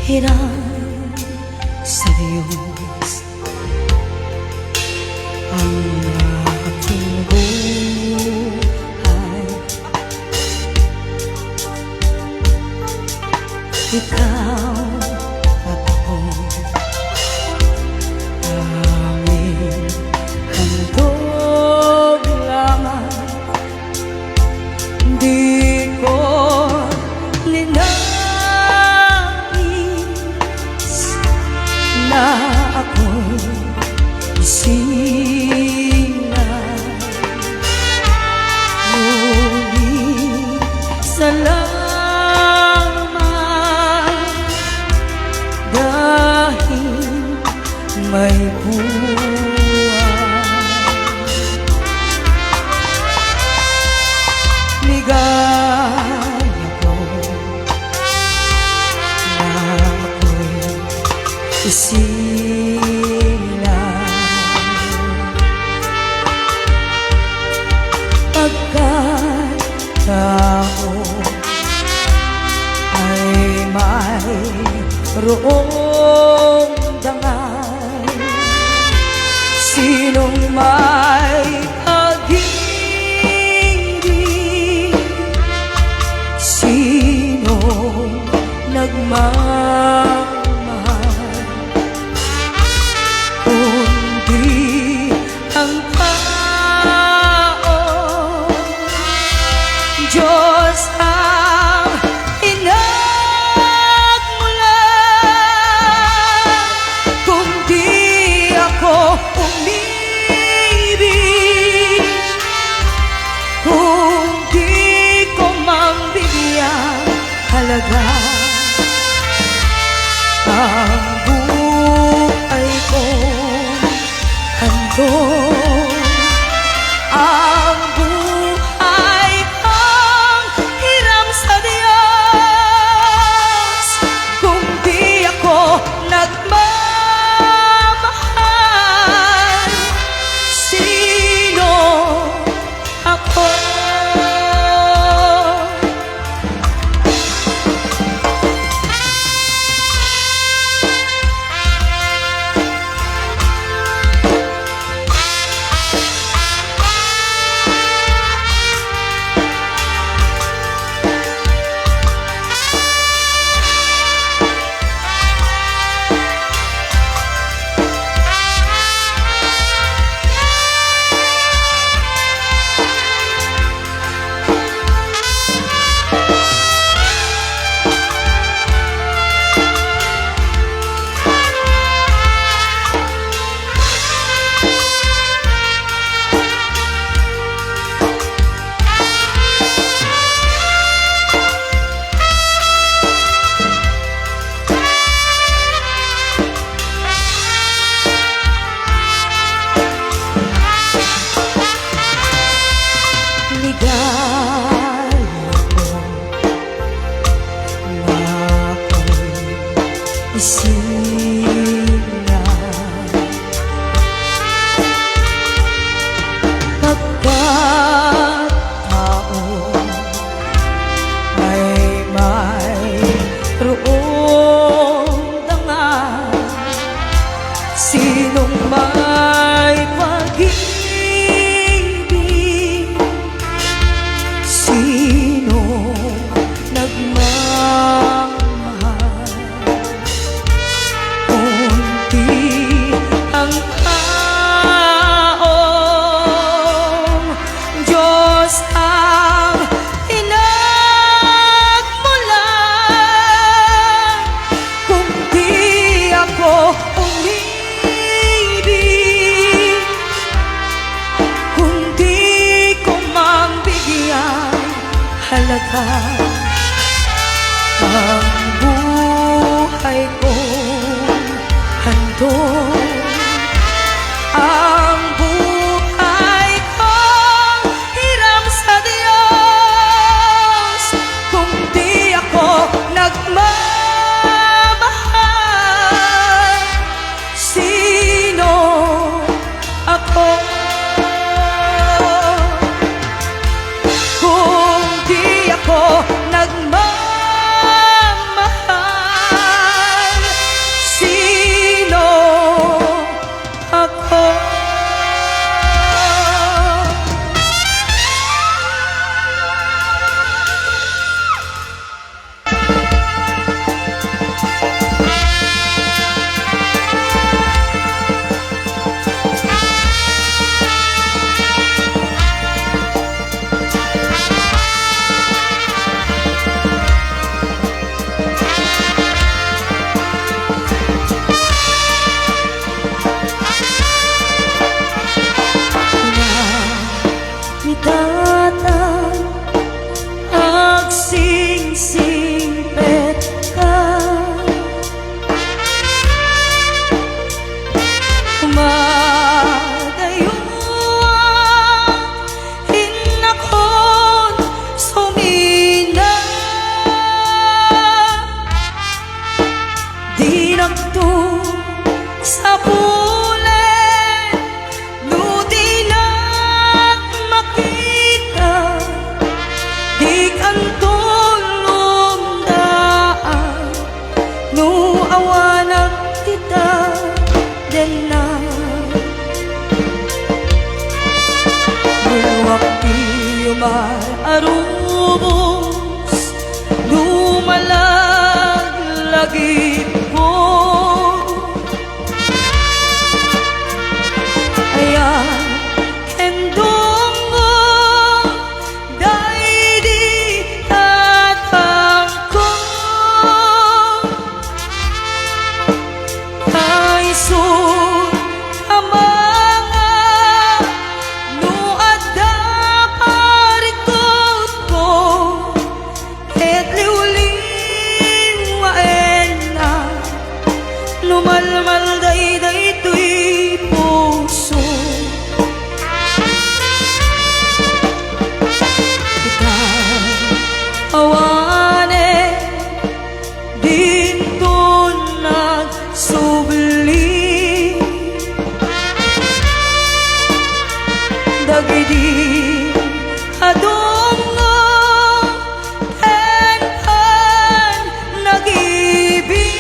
Hirang sa Diyos ang aking buhay. Ikaw at ako, aming handog lamang. Di ko linais na ako'y isinan. Ngunit salamat dahil may buhay. Ligaya ko na ako'y isilan, pagkat tao ay mayroong dangal. Sinong may pag-ibig, sinong nagmamahal, kundi ang tao. Diyos ang inagmulan, kundi ako umibig, kung di ko mang bigyan halaga ang buhay ko. Handog ang buhay kong hiram sa Diyos, kung di ako nagmamahal, sino ako? Pagkat tao ay mayroong dangal, sinong may pag-ibig, sino nagmamahal, kundi ang taong Diyos ang inagmulan, kung di ako umibig, kung di ko mang bigyan halaga ang buhay ko. Handog ang buhay kong hiram sa Diyos, kung di ako nagmamahal, sino ako? Kung di ako nagmamahal, arubos lumalaglagip po. Ayan, kendong mo, dahil di tatang ko. Ay sun, amanga, no adda parikot ko, et liuling waena, lumalmal day tuy puso. Awane dito nagsubli, dagiti adungo en nag-ibig.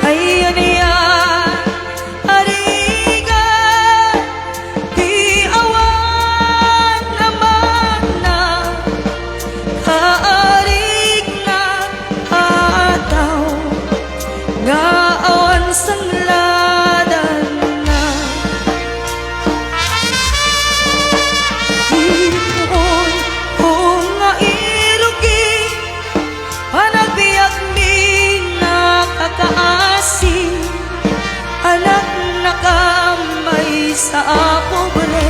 Ayan yan, arigan, di awan naman na kaarig na ataw, nga awan sangladan na. Ditoon kung nga irugi, panagbiag mi nakakaasi, anak na kamay sa pobre,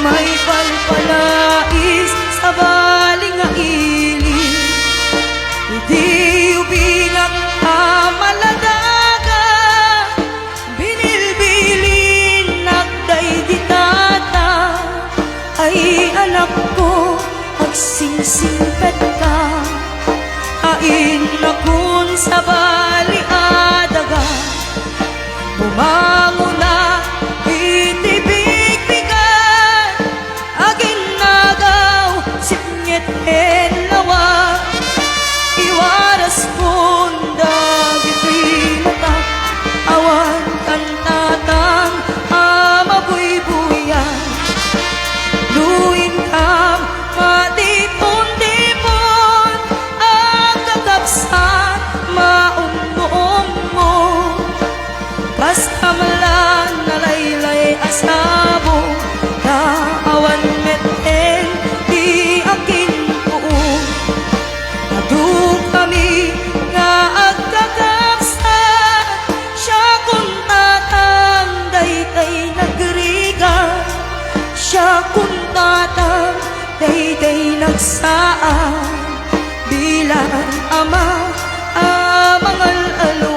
may palpalais sa baling nga ili. Hindi ubinag amaladaga, binilbilin nagday di tata. Ay anak ko, agsingsingpet ka, ain nakun sa bali adaga. Bumango na itibig-bigan, agin nagaw sipnyet en lawa, iwaras punda giti mata, awan kantatang amabuy-buyan. Luin kam matipon-tipon, ang kakapsan maumnoong mo, basta malan nalaylay asabo, na awan meten di akin buong. Adu kami nga agkakapsan, siya kung tatang dayday nagriga, siya kung tatang dayday nagsaan, bilang ama amangal alo.